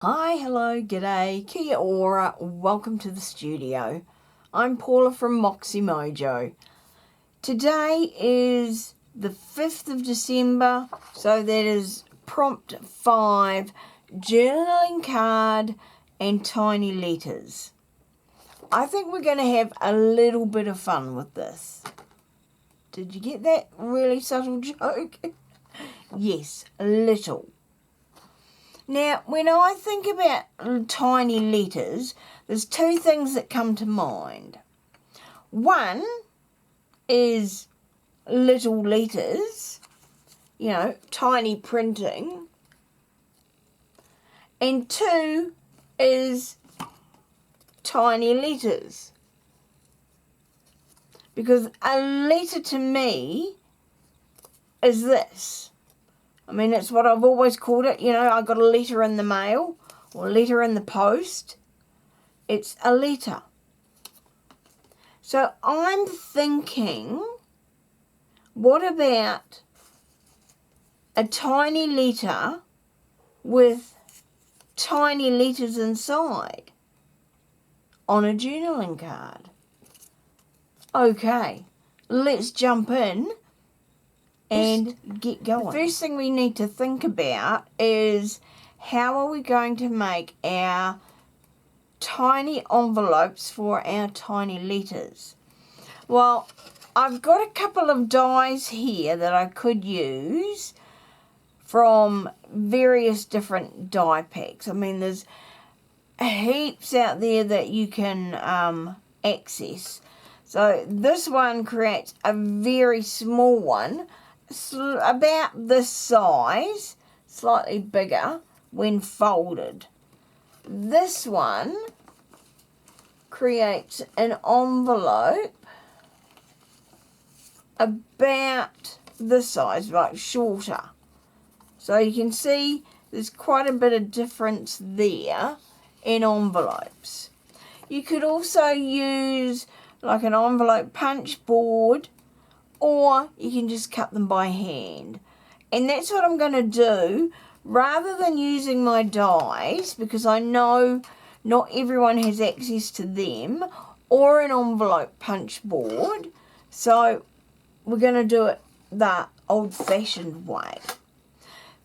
Hi, hello, g'day, kia ora, welcome to the studio. I'm Paula from MoxyMojo. Today is the 5th of December, so that is prompt 5, journaling card and tiny letters. I think we're going to have a little bit of fun with this. Did you get that really subtle joke? Yes, a little. Now, when I think about tiny letters, there's two things that come to mind. One is little letters, you know, tiny printing. And two is tiny letters. Because a letter to me is this. I mean, it's what I've always called it. You know, I got a letter in the mail or a letter in the post. It's a letter. So I'm thinking, what about a tiny letter with tiny letters inside on a journaling card? Okay, let's jump in and get going. The first thing we need to think about is how are we going to make our tiny envelopes for our tiny letters? Well, I've got a couple of dies here that I could use from various different die packs. I mean, there's heaps out there that you can access. So this one creates a very small one, about this size, slightly bigger when folded. This one creates an envelope about this size, like shorter. So you can see there's quite a bit of difference there in envelopes. You could also use like an envelope punch board, or you can just cut them by hand. And that's what I'm going to do, rather than using my dies, because I know not everyone has access to them, or an envelope punch board. So we're going to do it the old-fashioned way.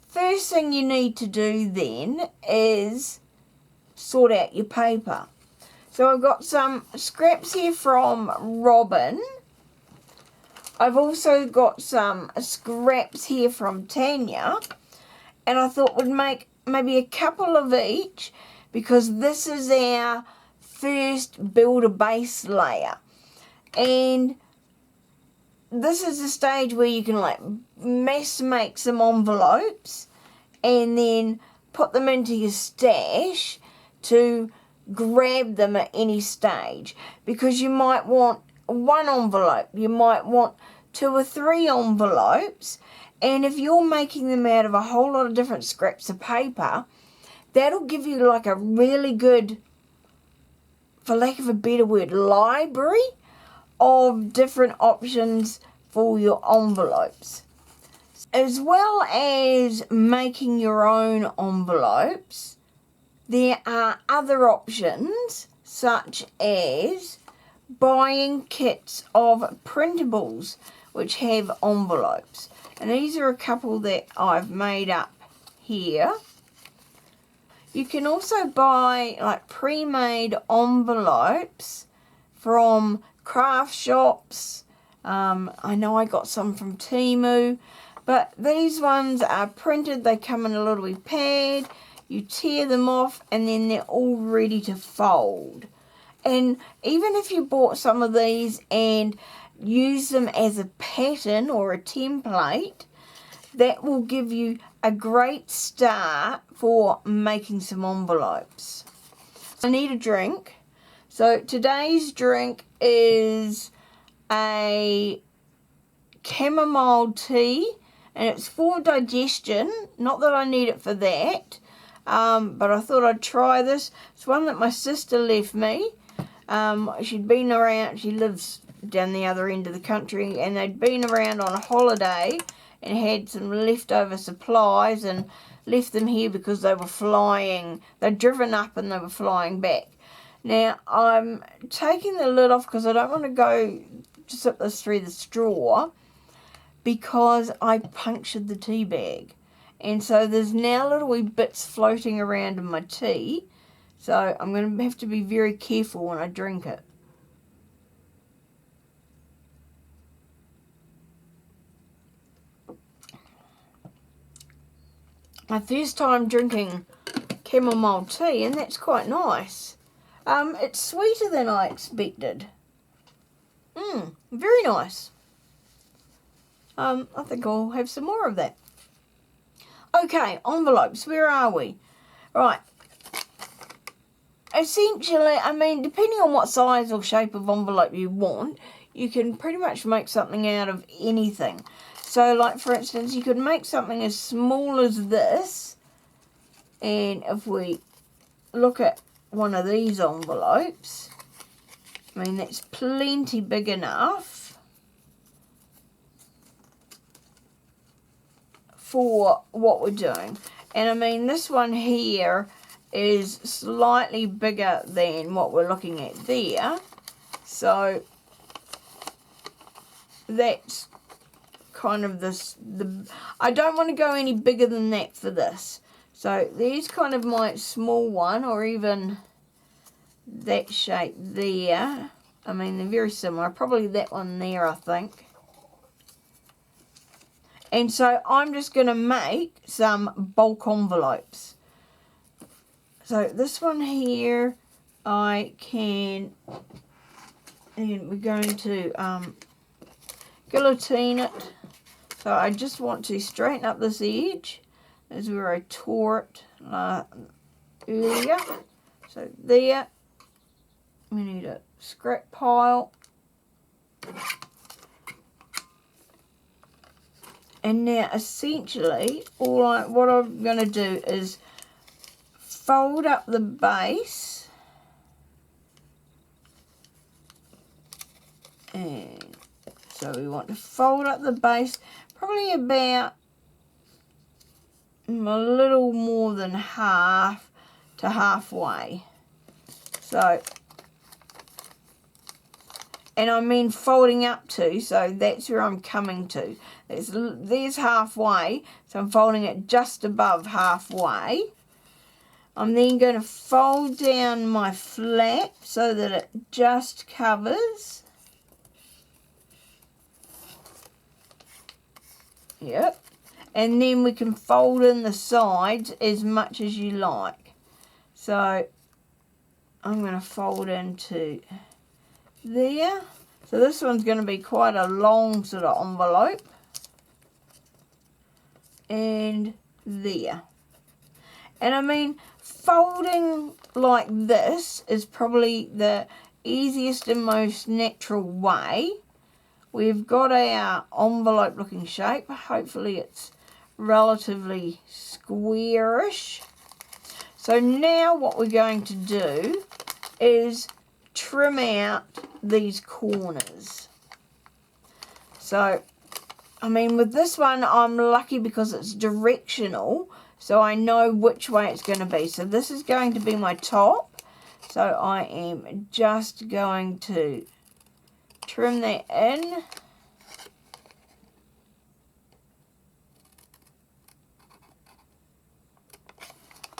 First thing you need to do then is sort out your paper. So I've got some scraps here from Robin. I've also got some scraps here from Tanya, and I thought we'd make maybe a couple of each, because this is our first build a base layer. And this is the stage where you can like mass make some envelopes and then put them into your stash to grab them at any stage, because you might want one envelope, you might want 2 or 3 envelopes, and if you're making them out of a whole lot of different scraps of paper, that'll give you like a really good, for lack of a better word, library of different options for your envelopes. As well as making your own envelopes, there are other options, such as buying kits of printables which have envelopes. And these are a couple that I've made up here. You can also buy like pre-made envelopes from craft shops. I know I got some from Temu, but these ones are printed. They come in a little wee pad. You tear them off and then they're all ready to fold. And even if you bought some of these and use them as a pattern or a template, that will give you a great start for making some envelopes. I need a drink. So today's drink is a chamomile tea, and it's for digestion. Not that I need it for that, but I thought I'd try this. It's one that my sister left me. She'd been around, she lives down the other end of the country, and they'd been around on a holiday and had some leftover supplies and left them here because they were flying. They'd driven up and they were flying back. Now, I'm taking the lid off because I don't want to go sip this through the straw because I punctured the tea bag. And so there's now little wee bits floating around in my tea. So I'm going to have to be very careful when I drink it. My first time drinking chamomile tea, and that's quite nice. It's sweeter than I expected. Very nice. I think I'll have some more of that. Okay, envelopes, where are we? Right. Essentially, I mean, depending on what size or shape of envelope you want, you can pretty much make something out of anything. So, like, for instance, you could make something as small as this. And if we look at one of these envelopes, I mean, that's plenty big enough for what we're doing. And I mean, this one here is slightly bigger than what we're looking at there. So that's kind of I don't want to go any bigger than that for this. So there's kind of my small one, or even that shape there. I mean, they're very similar. Probably that one there, I think. And so I'm just going to make some bulk envelopes. So this one here, I can, and we're going to guillotine it. So I just want to straighten up this edge. This is where I tore it earlier. So there, we need a scrap pile. And now essentially, what I'm going to do is fold up the base. And so we want to fold up the base probably about a little more than half to halfway. So, and I mean folding up to, so that's where I'm coming to. There's halfway, so I'm folding it just above halfway. I'm then going to fold down my flap so that it just covers. Yep. And then we can fold in the sides as much as you like. So I'm going to fold into there. So this one's going to be quite a long sort of envelope. And there. And I mean, folding like this is probably the easiest and most natural way. We've got our envelope looking shape. Hopefully it's relatively squarish. So now what we're going to do is trim out these corners. So, I mean, with this one, I'm lucky because it's directional, so I know which way it's going to be. So this is going to be my top. So I am just going to trim that in.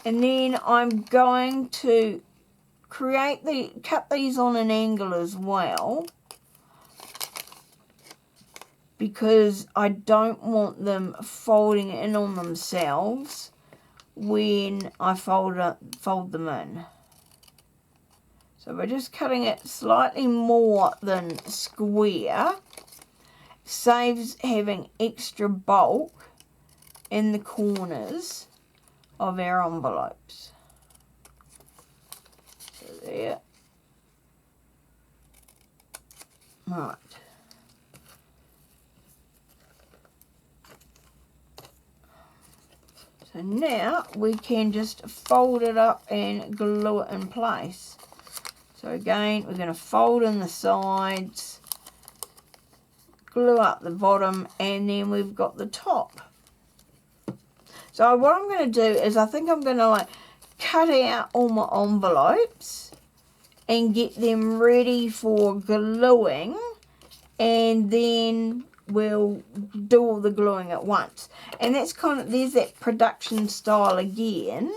And then I'm going to cut these on an angle as well, because I don't want them folding in on themselves when I fold them in. So we're just cutting it slightly more than square. Saves having extra bulk in the corners of our envelopes. So there. Right. So now we can just fold it up and glue it in place. So again, we're going to fold in the sides glue up the bottom, and then we've got the top. So what I'm going to do is I think I'm going to like cut out all my envelopes and get them ready for gluing, and then we'll do all the gluing at once. And that's kind of, there's that production style again.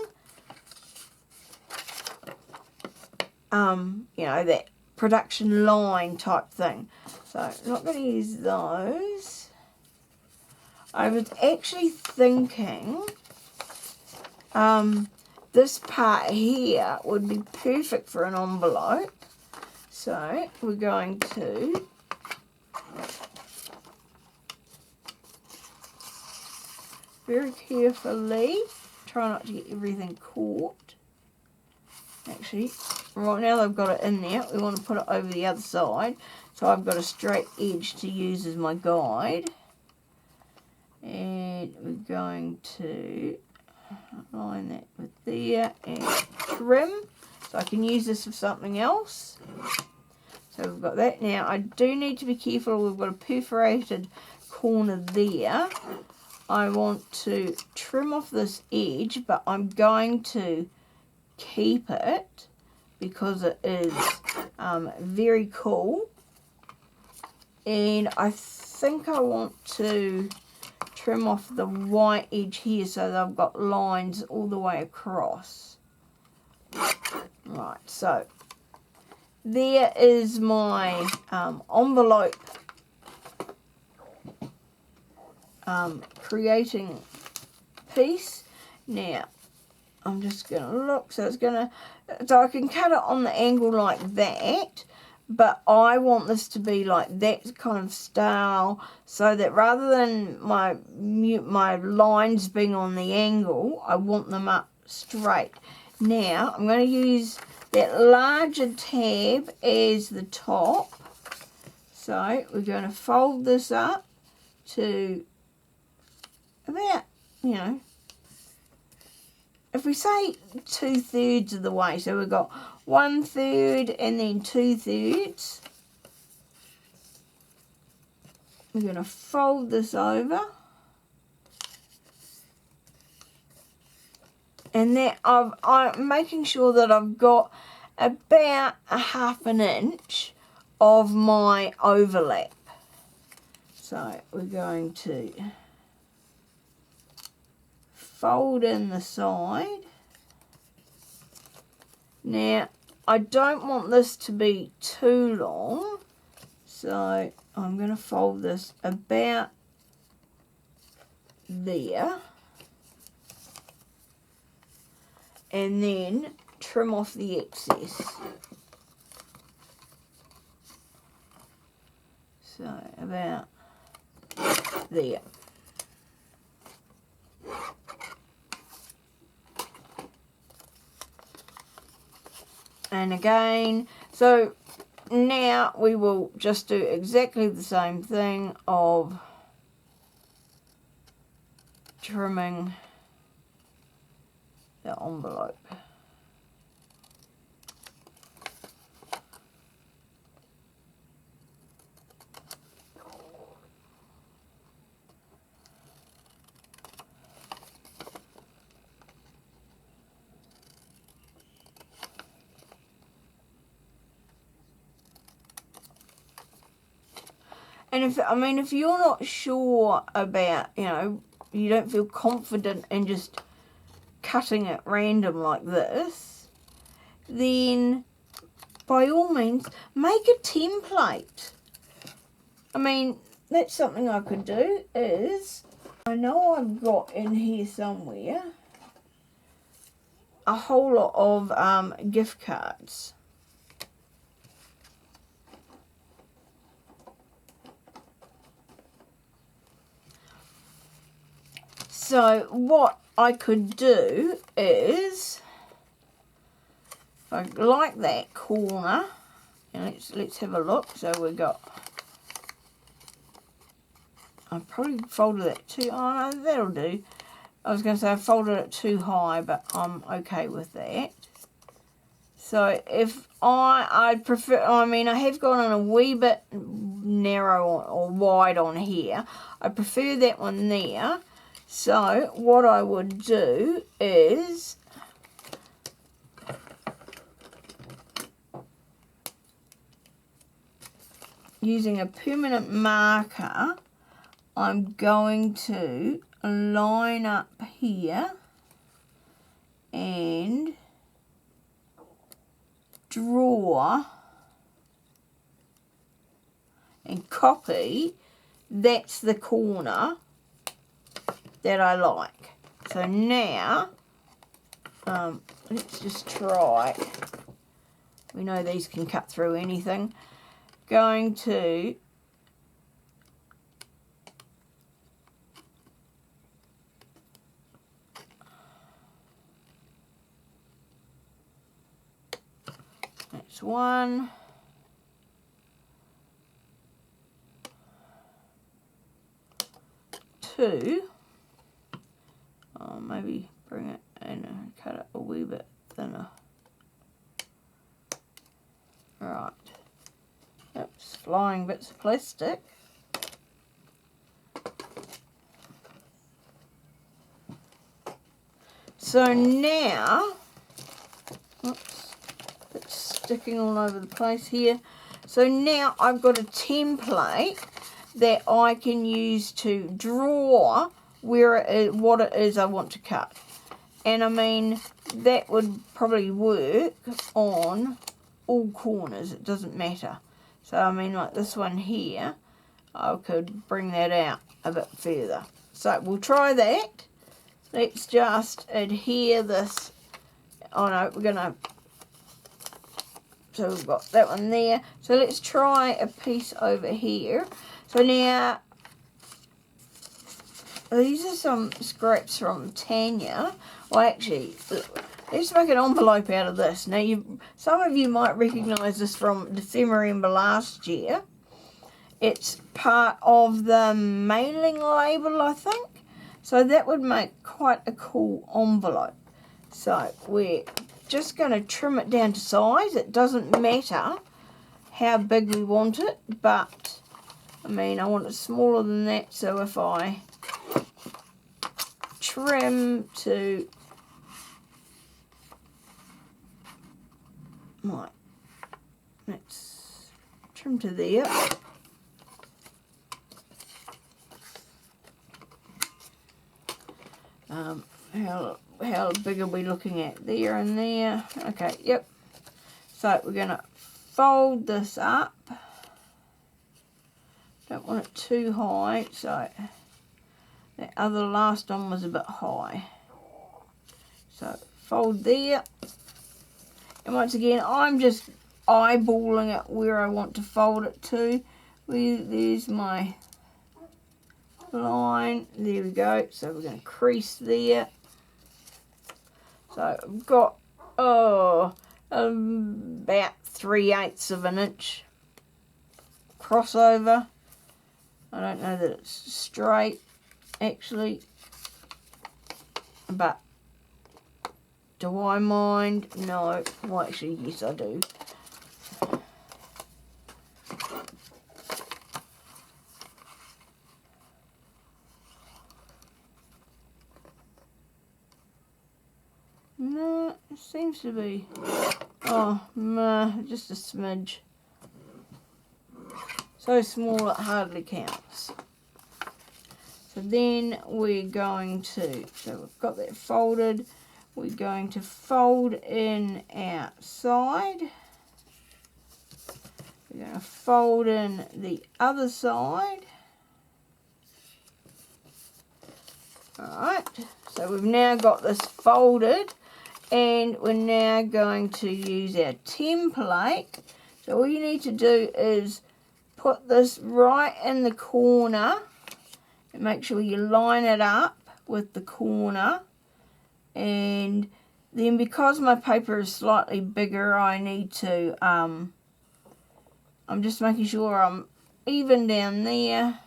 You know, that production line type thing. So I'm not going to use those. I was actually thinking this part here would be perfect for an envelope. So we're going to very carefully try not to get everything caught. Actually, right now they've got it in there, we want to put it over the other side. So I've got a straight edge to use as my guide. And we're going to line that with there and trim. So I can use this for something else. So we've got that. Now I do need to be careful, we've got a perforated corner there. I want to trim off this edge, but I'm going to keep it because it is very cool. And I think I want to trim off the white edge here so that I've got lines all the way across. Right, so there is my envelope creating piece. Now I'm just going to look, so I can cut it on the angle like that, but I want this to be like that kind of style, so that rather than my lines being on the angle, I want them up straight. Now I'm going to use that larger tab as the top, so we're going to fold this up to about, you know, if we say 2/3 of the way, so we've got 1/3 and then 2/3. We're going to fold this over. And then I'm making sure that I've got about 1/2 inch of my overlap. So we're going to fold in the side. Now I don't want this to be too long, so I'm going to fold this about there and then trim off the excess. So about there. And again, so now we will just do exactly the same thing of trimming the envelope. And if you're not sure about, you know, you don't feel confident in just cutting at random like this, then by all means make a template. I mean, that's something I could do. Is I know I've got in here somewhere a whole lot of gift cards. So what I could do is, if I like that corner, and let's have a look. So we've got, I probably folded that too, oh no, that'll do. I was going to say I folded it too high, but I'm okay with that. So if I prefer, I mean, I have gone on a wee bit narrow or wide on here. I prefer that one there. So what I would do is using a permanent marker, I'm going to line up here and draw and copy. That's the corner that I like. So now let's just try. We know these can cut through anything. Going to that's one. Two. Oh, maybe bring it in and cut it a wee bit thinner. Right. Oops, flying bits of plastic. So now, oops, it's sticking all over the place here. So now I've got a template that I can use to draw where it is, what it is I want to cut. And I mean, that would probably work on all corners, it doesn't matter. So I mean, like this one here, I could bring that out a bit further. So we'll try that. Let's just adhere this. Oh no, we're gonna, so we've got that one there. So let's try a piece over here. So now, these are some scraps from Tanya. Well, actually, let's make an envelope out of this. Now, some of you might recognise this from Dephemerember last year. It's part of the mailing label, I think. So that would make quite a cool envelope. So we're just going to trim it down to size. It doesn't matter how big we want it, but I mean, I want it smaller than that. So if I trim to, right, let's trim to there. How big are we looking at? There and there. Okay, yep. So we're going to fold this up. Don't want it too high, so that other last one was a bit high. So fold there. And once again, I'm just eyeballing it where I want to fold it to. There's my line. There we go. So we're going to crease there. So I've got about 3/8 of an inch crossover. I don't know that it's straight actually, but do I mind? No. Well, actually, yes, I do. No, it seems to be. Oh, nah, just a smidge. So small it hardly counts. So then we're going to, so we've got that folded, we're going to fold in outside. We're going to fold in the other side. Alright, so we've now got this folded, and we're now going to use our template. So all you need to do is put this right in the corner and make sure you line it up with the corner. And then because my paper is slightly bigger, I need to, I'm just making sure I'm even down there,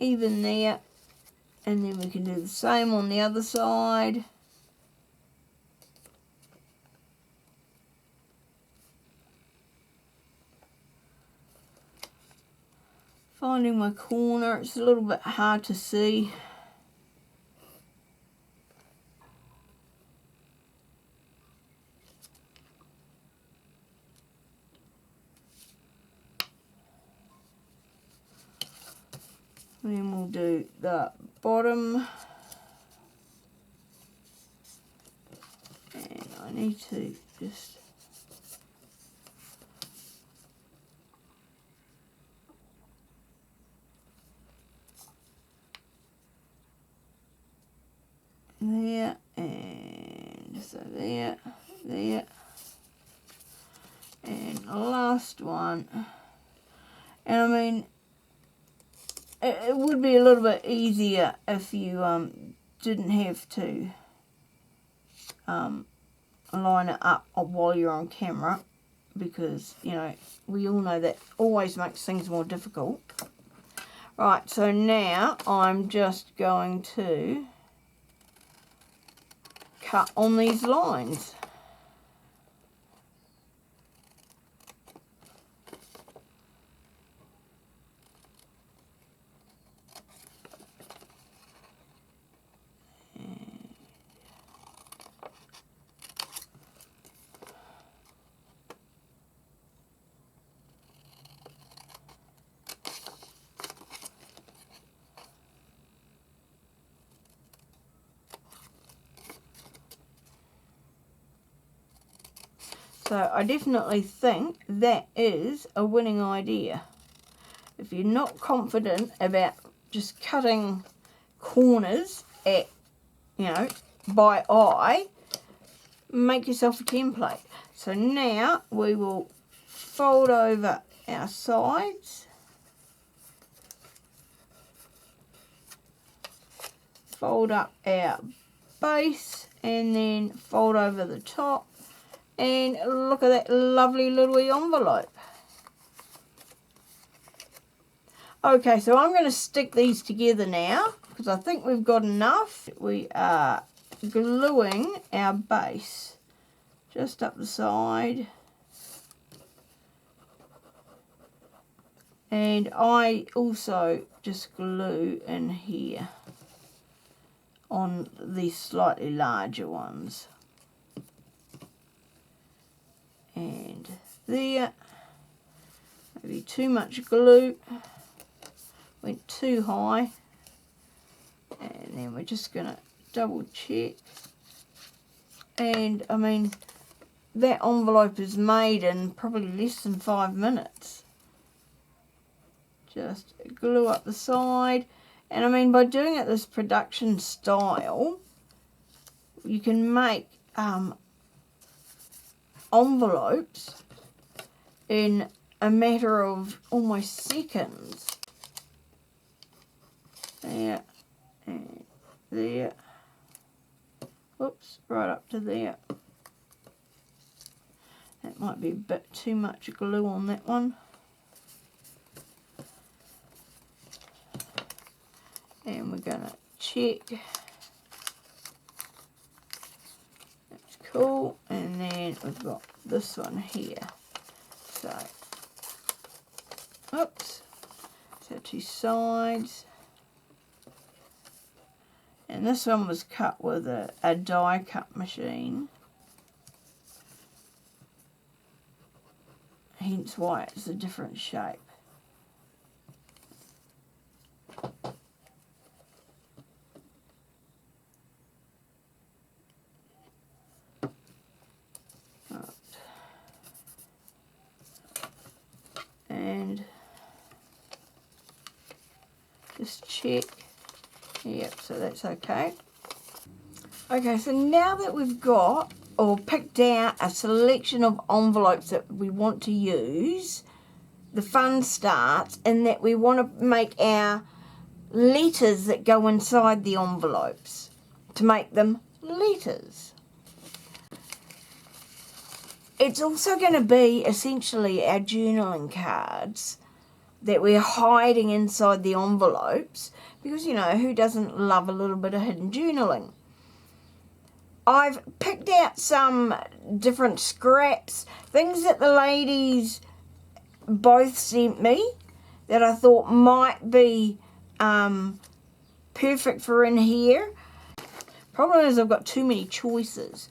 even there, and then we can do the same on the other side. finding my corner. It's a little bit hard to see. Then we'll do the bottom. And I need to just there, and so there, there, and last one. And I mean, it would be a little bit easier if you didn't have to line it up while you're on camera, because, you know, we all know that always makes things more difficult. Right, so now I'm just going to cut on these lines. So I definitely think that is a winning idea. If you're not confident about just cutting corners at, you know, by eye, make yourself a template. So now we will fold over our sides, fold up our base, and then fold over the top. And look at that lovely little envelope. Okay, so I'm going to stick these together now, because I think we've got enough. We are gluing our base just up the side. And I also just glue in here on these slightly larger ones. And there, maybe too much glue, went too high, and then we're just going to double check. And I mean, that envelope is made in probably less than 5 minutes. Just glue up the side, and I mean, by doing it this production style, you can make envelopes in a matter of almost seconds. There and there. Whoops, right up to there. That might be a bit too much glue on that one. And we're going to check. Cool, and then we've got this one here. So, oops, so 2 sides. And this one was cut with a die cut machine. Hence why it's a different shape. And just check. Yep, so that's okay. Okay, so now that we've got or picked out a selection of envelopes that we want to use, the fun starts in that we want to make our letters that go inside the envelopes to make them letters. It's also going to be essentially our journaling cards that we're hiding inside the envelopes, because, you know, who doesn't love a little bit of hidden journaling? I've picked out some different scraps, things that the ladies both sent me, that I thought might be perfect for in here. Problem is I've got too many choices.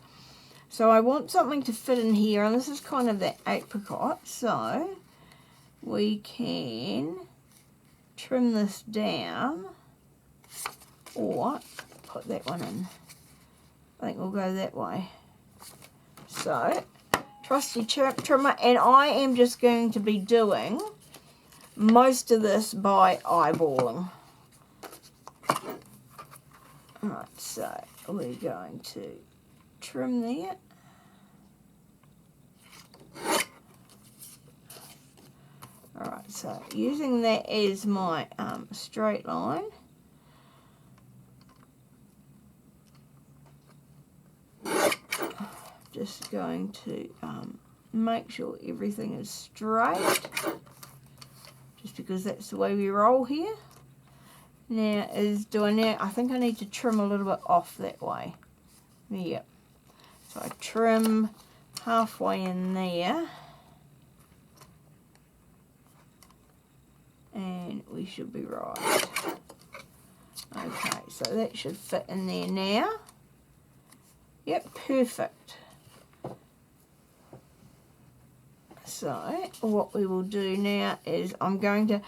So I want something to fit in here, and this is kind of that apricot, so we can trim this down or put that one in. I think we'll go that way. So, trusty trimmer, and I am just going to be doing most of this by eyeballing. Alright, so we're going to trim there. Alright, so using that as my straight line. Just going to make sure everything is straight. Just because that's the way we roll here. Now I think I need to trim a little bit off that way. Yep. So I trim halfway in there. And we should be right. Okay, so that should fit in there now. Yep, perfect. So what we will do now is I'm going to,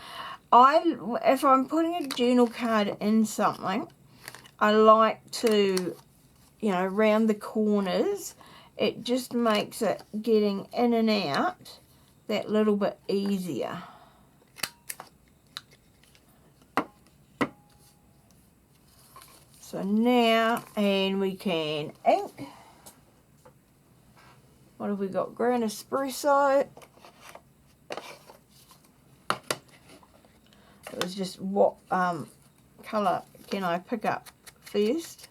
if I'm putting a journal card in something, I like to, you know, round the corners. It just makes it getting in and out that little bit easier. So now, and we can ink. What have we got? Ground espresso. It was just what colour can I pick up first.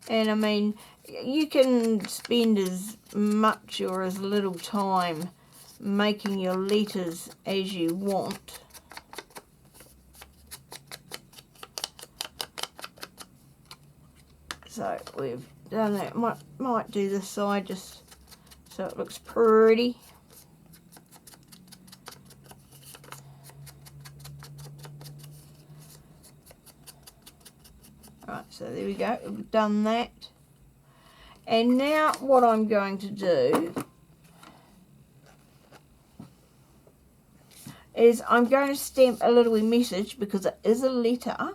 And I mean, you can spend as much or as little time making your letters as you want. So we've done that. Might do this side just so it looks pretty. Right, so there we go. We've done that. And now what I'm going to do is I'm going to stamp a little message because it is a letter.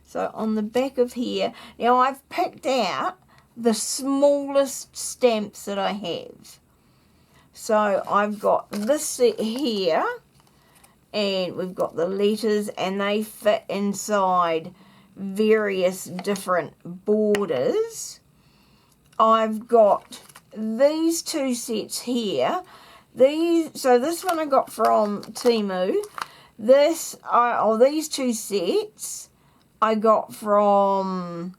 So on the back of here, now I've picked out the smallest stamps that I have. So I've got this set here, and we've got the letters, and they fit inside various different borders. I've got these two sets here. So this one I got from Temu. These two sets I got from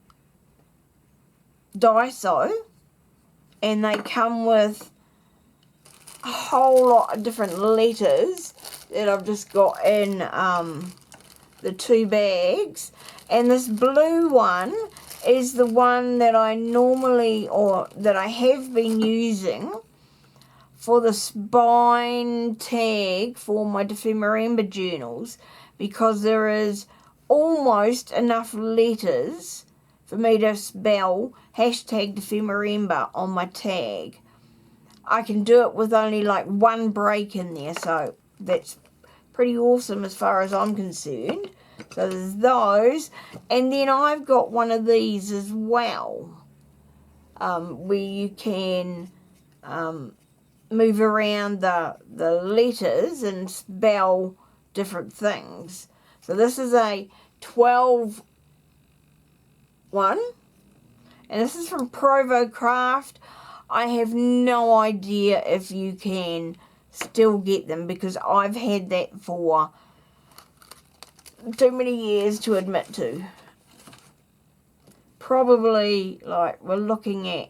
Daiso, and they come with a whole lot of different letters that I've just got in the two bags. And this blue one is the one that I normally, or that I have been using for the spine tag for my Dephemerember journals, because there is almost enough letters for me to spell #Dephemerember on my tag. I can do it with only like one break in there, so that's pretty awesome as far as I'm concerned. So there's those, and then I've got one of these as well, where you can move around the letters and spell different things. So this is a 12 one, and this is from Provo Craft. I have no idea if you can still get them, because I've had that for too many years to admit to. Probably, like, we're looking at,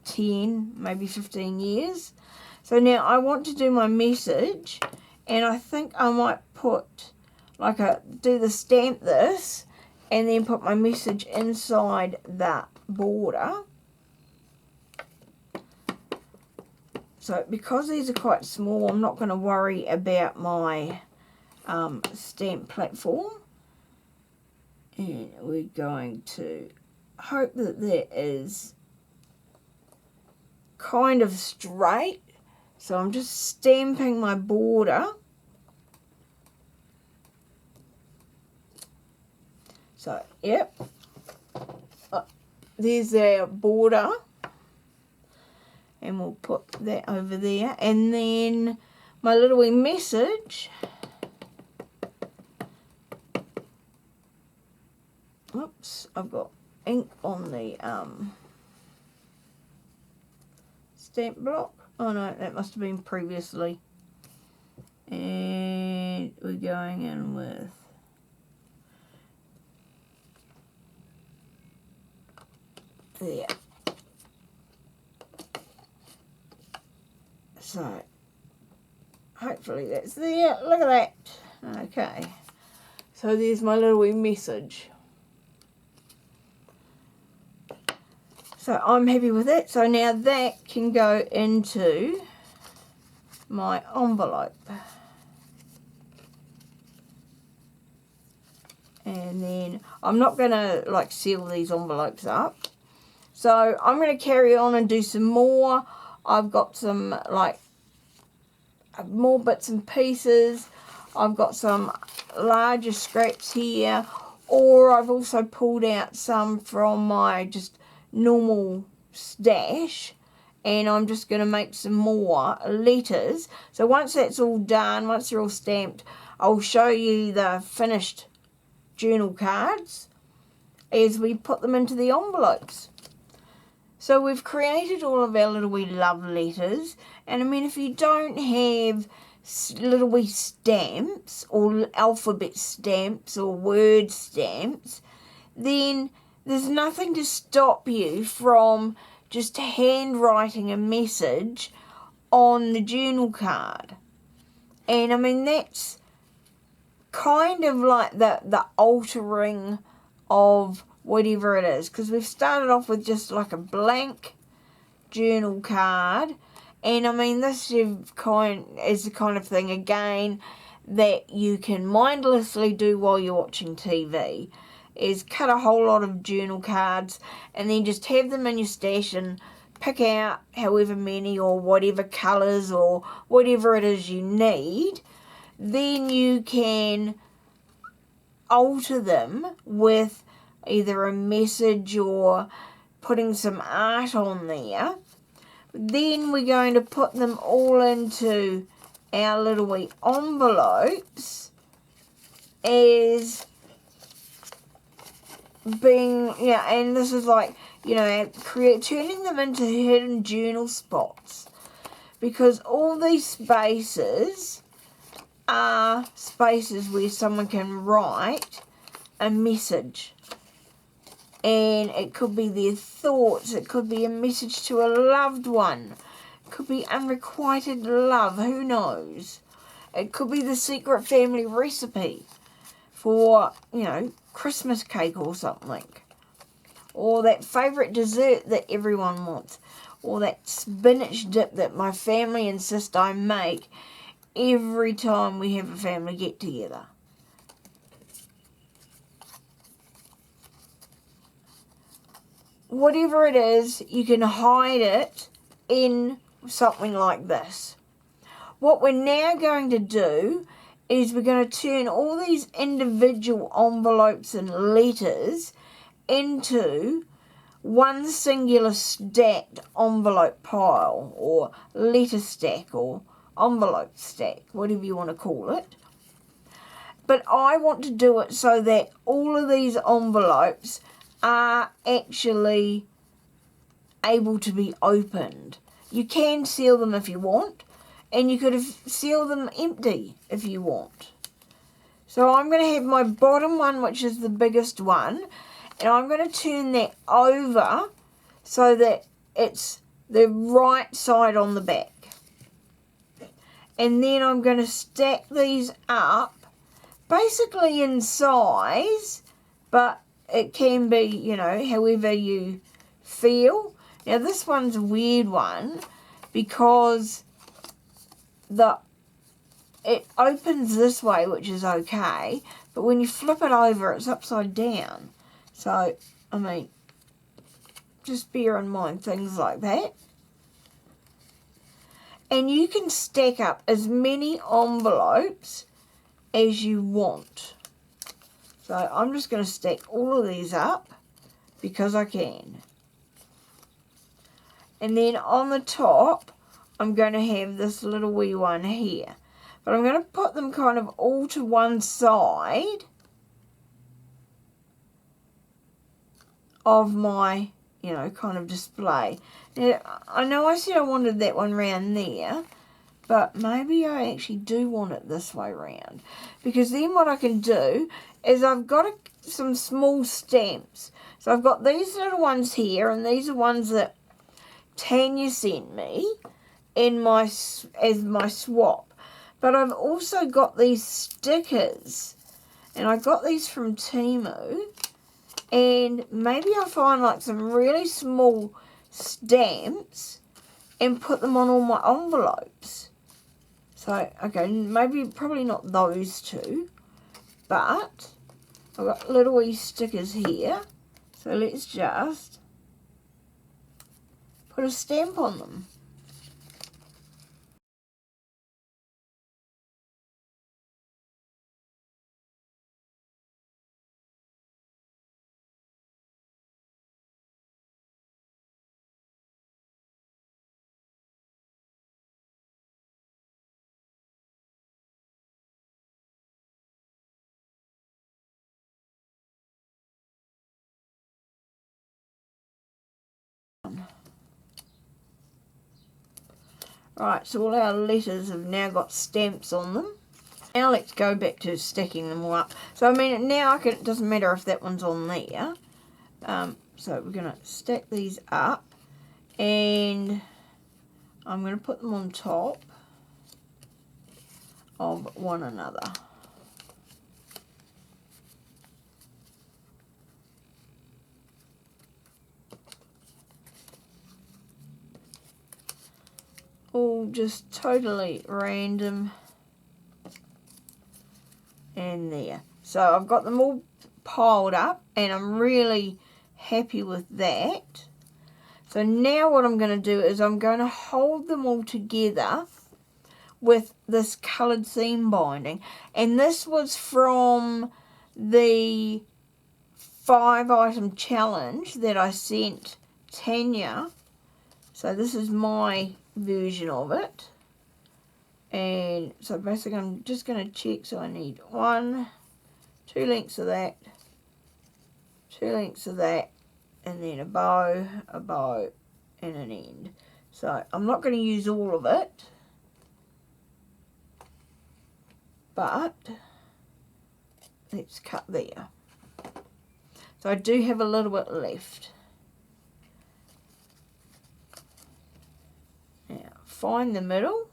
10, maybe 15 years. So now I want to do my message, and I think I might put, do the stamp this, and then put my message inside that border. So because these are quite small, I'm not going to worry about my stamp platform. And we're going to hope that that is kind of straight. So I'm just stamping my border. So, yep. There's our border. And we'll put that over there. And then my little wee message. Oops, I've got ink on the stamp block. Oh no, that must have been previously. And we're going in with there. So hopefully that's there. Look at that. Okay. So there's my little wee message. So I'm happy with it. So now that can go into my envelope. And then I'm not going to like seal these envelopes up. So I'm going to carry on and do some more. I've got some like more bits and pieces. I've got some larger scraps here. Or I've also pulled out some from my just normal stash, and I'm just going to make some more letters. So once that's all done, once they're all stamped, I'll show you the finished journal cards as we put them into the envelopes. So we've created all of our little wee love letters, and I mean, if you don't have little wee stamps or alphabet stamps or word stamps, then there's nothing to stop you from just handwriting a message on the journal card. And I mean, that's kind of like the altering of whatever it is. Because we've started off with just like a blank journal card. And I mean, this is the kind of thing, again, that you can mindlessly do while you're watching TV. Is cut a whole lot of journal cards and then just have them in your stash and pick out however many or whatever colours or whatever it is you need. Then you can alter them with either a message or putting some art on there. Then we're going to put them all into our little wee envelopes as being, yeah, and this is like, you know, turning them into hidden journal spots, because all these spaces are spaces where someone can write a message, and it could be their thoughts, it could be a message to a loved one, it could be unrequited love, who knows, it could be the secret family recipe for, you know, Christmas cake or something, or that favourite dessert that everyone wants, or that spinach dip that my family insist I make every time we have a family get together. Whatever it is, you can hide it in something like this. What we're now going to do is we're going to turn all these individual envelopes and letters into one singular stacked envelope pile, or letter stack, or envelope stack, whatever you want to call it. But I want to do it so that all of these envelopes are actually able to be opened. You can seal them if you want, and you could have sealed them empty if you want. So I'm going to have my bottom one, which is the biggest one, and I'm going to turn that over so that it's the right side on the back. And then I'm going to stack these up, basically in size, but it can be, you know, however you feel. Now this one's a weird one, because it opens this way, which is okay, but when you flip it over, it's upside down. So, I mean, just bear in mind things like that. And you can stack up as many envelopes as you want. So I'm just going to stack all of these up because I can. And then on the top, I'm going to have this little wee one here. But I'm going to put them kind of all to one side of my, you know, kind of display. Now, I know I said I wanted that one round there, but maybe I actually do want it this way round. Because then what I can do is I've got some small stamps. So I've got these little ones here, and these are ones that Tanya sent me in as my swap. But I've also got these stickers, and I got these from Temu. And maybe I'll find like some really small stamps and put them on all my envelopes. So, okay, probably not those two, but I've got little wee stickers here. So let's just put a stamp on them. Right, so all our letters have now got stamps on them. Now let's go back to stacking them all up. So I mean, now it doesn't matter if that one's on there. So we're going to stack these up, and I'm going to put them on top of one another. All just totally random. And there. So I've got them all piled up, and I'm really happy with that. So now what I'm going to do is I'm going to hold them all together with this coloured seam binding. And this was from the 5-item challenge that I sent Tanya. So this is my version of it. And so basically I'm just going to check. So I need 2 lengths of that, 2 lengths of that, and then a bow, and an end. So I'm not going to use all of it, but let's cut there. So I do have a little bit left. Now find the middle,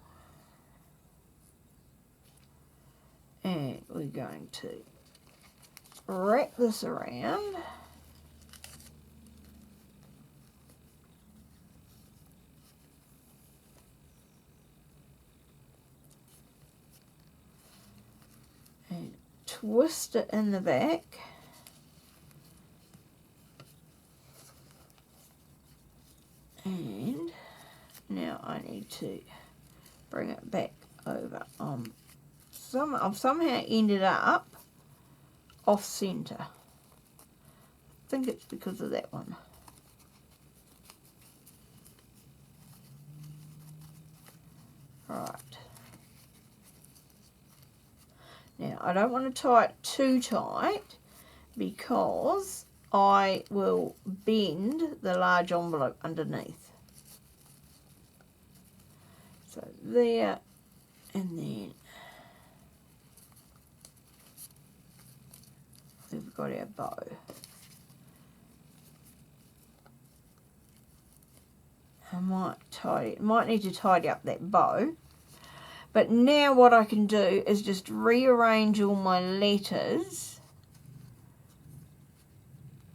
and we're going to wrap this around. And twist it in the back. And now I need to bring it back over. I've somehow ended up off center. I think it's because of that one. Right. Now I don't want to tie it too tight because I will bend the large envelope underneath. So there, and then we've got our bow. I might need to tidy up that bow. But now what I can do is just rearrange all my letters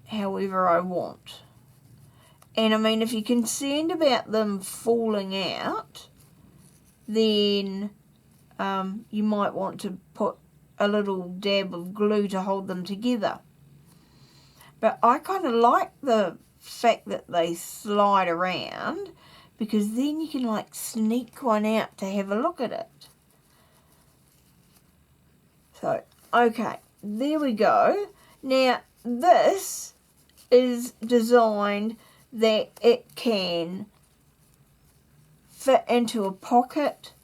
however I want. And I mean, if you're concerned about them falling out, then you might want to put a little dab of glue to hold them together. But I kind of like the fact that they slide around, because then you can like sneak one out to have a look at it. So, okay, there we go. Now, this is designed that it can fit into a pocket.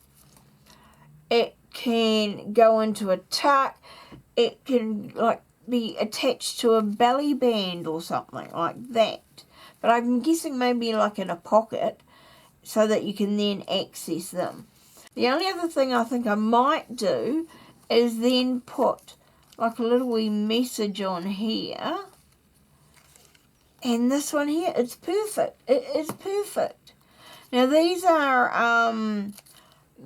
It can go into a tuck. It can like be attached to a belly band or something like that. But I'm guessing maybe like in a pocket so that you can then access them. The only other thing I think I might do is then put like a little wee message on here. And this one here, it's perfect. It is perfect. Now these are,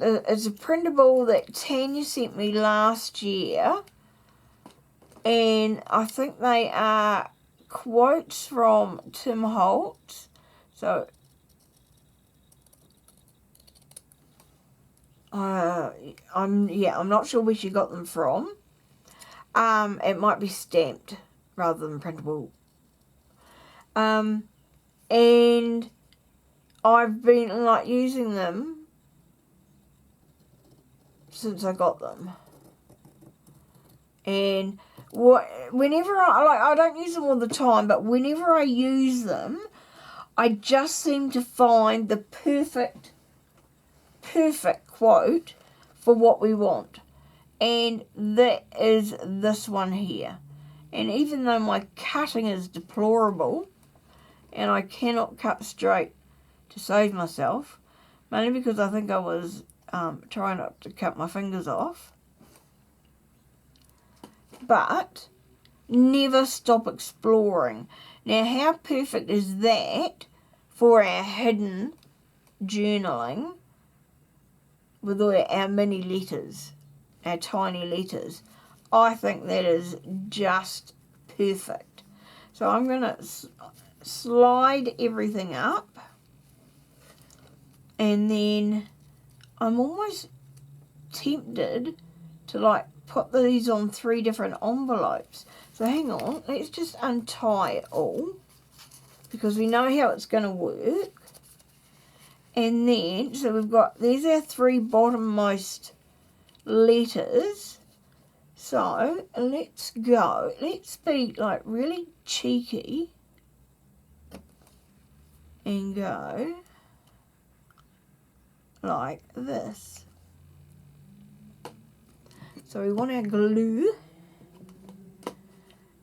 it's a printable that Tanya sent me last year. And I think they are quotes from Tim Holtz. So, I'm not sure where she got them from. It might be stamped rather than printable. And I've been like using them since I got them. And whenever I don't use them all the time, but whenever I use them, I just seem to find the perfect quote for what we want. And that is this one here. And even though my cutting is deplorable, and I cannot cut straight to save myself, mainly because I think I was trying not to cut my fingers off. But never stop exploring. Now, how perfect is that for our hidden journaling with all our mini letters, our tiny letters? I think that is just perfect. So I'm going to slide everything up, and then I'm almost tempted to like put these on 3 different envelopes. So hang on, let's just untie it all, because we know how it's going to work. And then, so we've got, there's our 3 bottommost letters. So let's go, let's be like really cheeky and go like this. So we want our glue,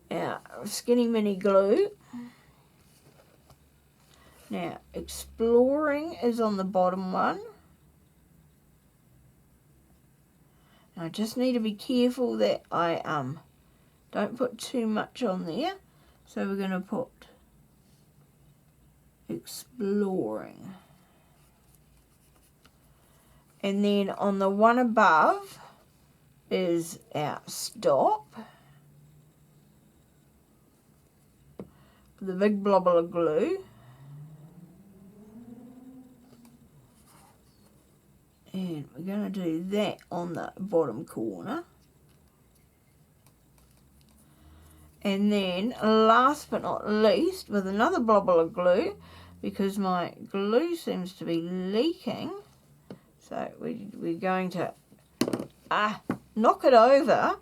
our skinny mini glue. Now, exploring is on the bottom one. I just need to be careful that I don't put too much on there. So we're going to put exploring. And then on the one above is our stop. The big blob of glue. And we're going to do that on the bottom corner. And then, last but not least, with another blobble of glue, because my glue seems to be leaking. So we're going to knock it over,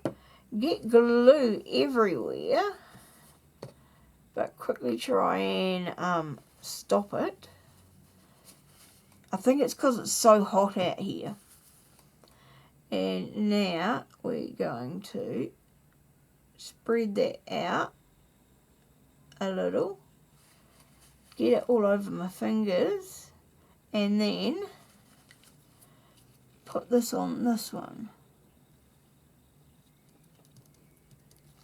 get glue everywhere, but quickly try and stop it. I think it's because it's so hot out here. And now we're going to spread that out a little, get it all over my fingers, and then put this on this one.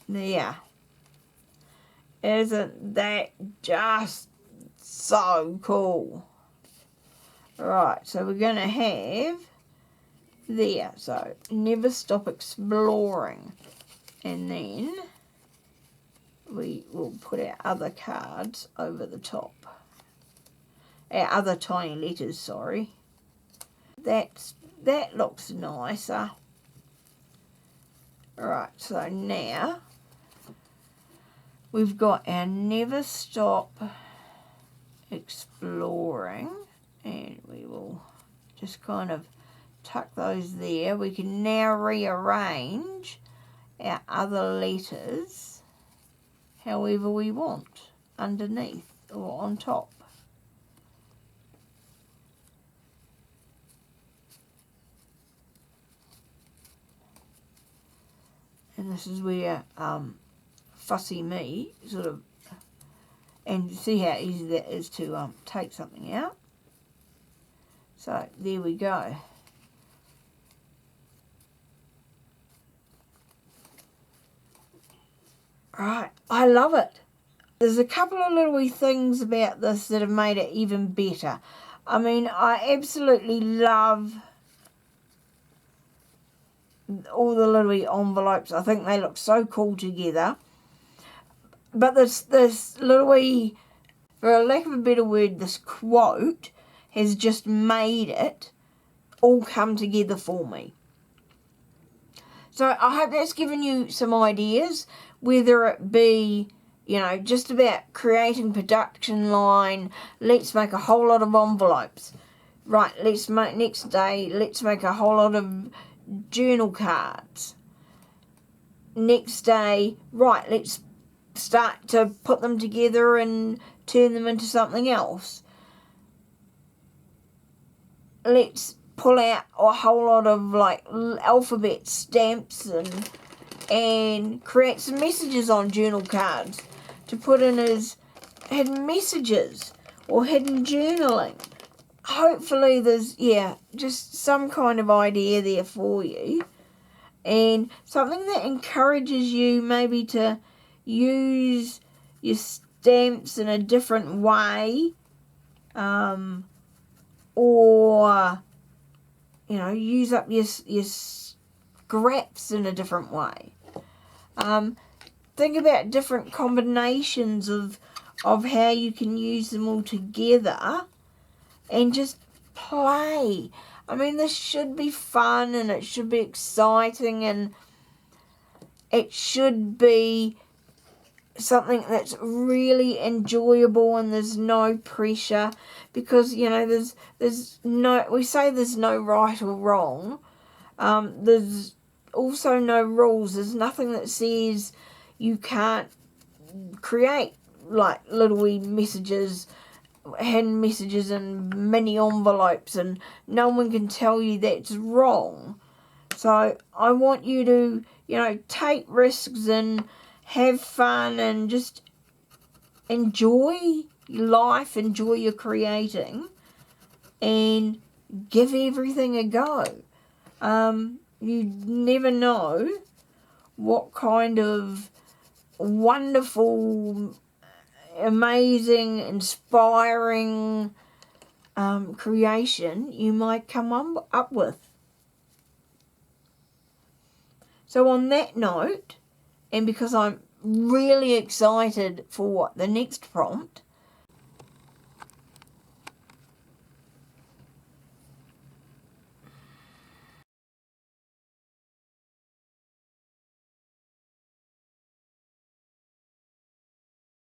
There. Isn't that just so cool? Right, so we're going to have there. So, never stop exploring. And then we will put our other cards over the top. our other tiny letters, sorry. That looks nicer. Right, so now we've got our never stop exploring, and we will just kind of tuck those there. We can now rearrange our other letters however we want, underneath or on top. And this is where fussy me sort of, and see how easy that is to take something out. So there we go. Right, I love it. There's a couple of little wee things about this that have made it even better. I mean, I absolutely love all the little wee envelopes. I think they look so cool together. But this little wee, for a lack of a better word, this quote has just made it all come together for me. So I hope that's given you some ideas, whether it be, you know, just about creating production line. Let's make a whole lot of envelopes. Right, next day, let's make a whole lot of journal cards. Next day, right, let's start to put them together and turn them into something else. Let's pull out a whole lot of like alphabet stamps and create some messages on journal cards to put in as hidden messages or hidden journaling. Hopefully there's, yeah, just some kind of idea there for you, and something that encourages you maybe to use your stamps in a different way, or, you know, use up your scraps in a different way. Think about different combinations of how you can use them all together and just play. I mean, this should be fun and it should be exciting and it should be something that's really enjoyable and there's no pressure, because, you know, there's no, we say there's no right or wrong. There's also no rules. There's nothing that says you can't create like little wee messages, hidden messages and mini envelopes, and no one can tell you that's wrong. So I want you to, you know, take risks and have fun and just enjoy life, enjoy your creating, and give everything a go. You never know what kind of wonderful, amazing, inspiring creation you might come up with. So on that note, and because I'm really excited for the next prompt,